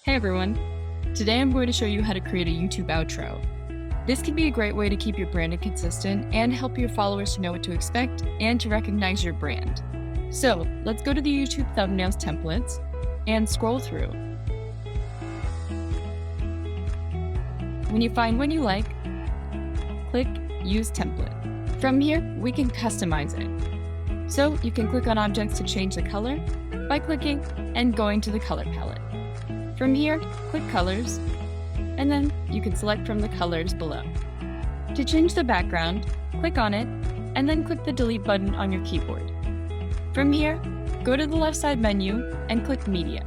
Hey everyone! Today I'm going to show you how to create a YouTube outro. This can be a great way to keep your branding consistent and help your followers to know what to expect and to recognize your brand. So let's go to the YouTube thumbnails templates and scroll through. When you find one you like, click Use Template. From here, we can customize it. So you can click on objects to change the color by clicking and going to the color palette. From here, click Colors, and then you can select from the colors below. To change the background, click on it, and then click the Delete button on your keyboard. From here, go to the left side menu and click Media.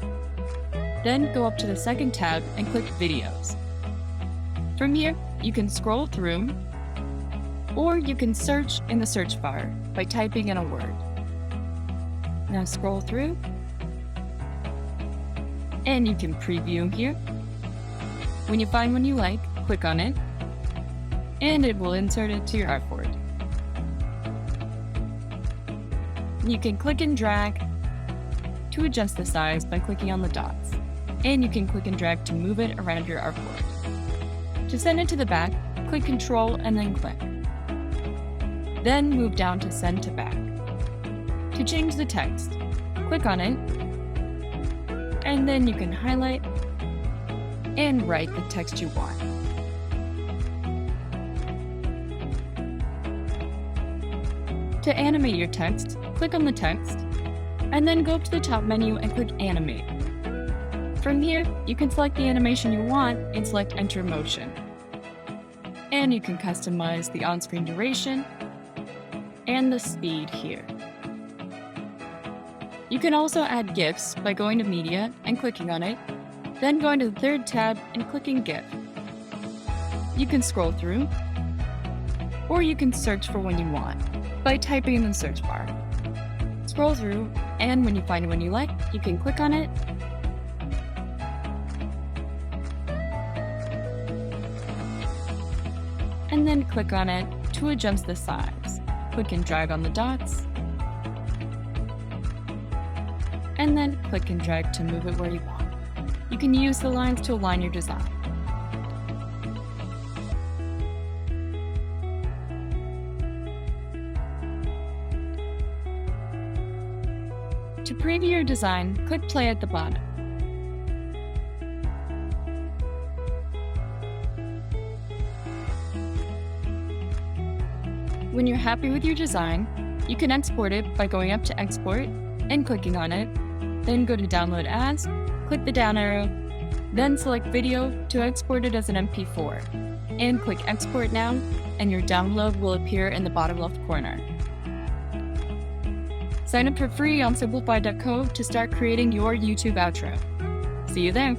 Then go up to the second tab and click Videos. From here, you can scroll through, or you can search in the search bar by typing in a word. Now scroll through, and you can preview here. When you find one you like, click on it, and it will insert it to your artboard. You can click and drag to adjust the size by clicking on the dots, and you can click and drag to move it around your artboard. To send it to the back, click Ctrl and then click. Then move down to Send to Back. To change the text, click on it, and then you can highlight and write the text you want. To animate your text, click on the text, and then go up to the top menu and click Animate. From here, you can select the animation you want and select Enter Motion. And you can customize the on-screen duration and the speed here. You can also add GIFs by going to Media and clicking on it, then going to the third tab and clicking GIF. You can scroll through, or you can search for one you want by typing in the search bar. Scroll through, and when you find one you like, you can click on it, and then click on it to adjust the size. Click and drag on the dots, and then click and drag to move it where you want. You can use the lines to align your design. To preview your design, click Play at the bottom. When you're happy with your design, you can export it by going up to Export and clicking on it, then go to Download As, click the down arrow, then select Video to export it as an MP4, and click Export Now, and your download will appear in the bottom left corner. Sign up for free on Simplified.co to start creating your YouTube outro. See you there!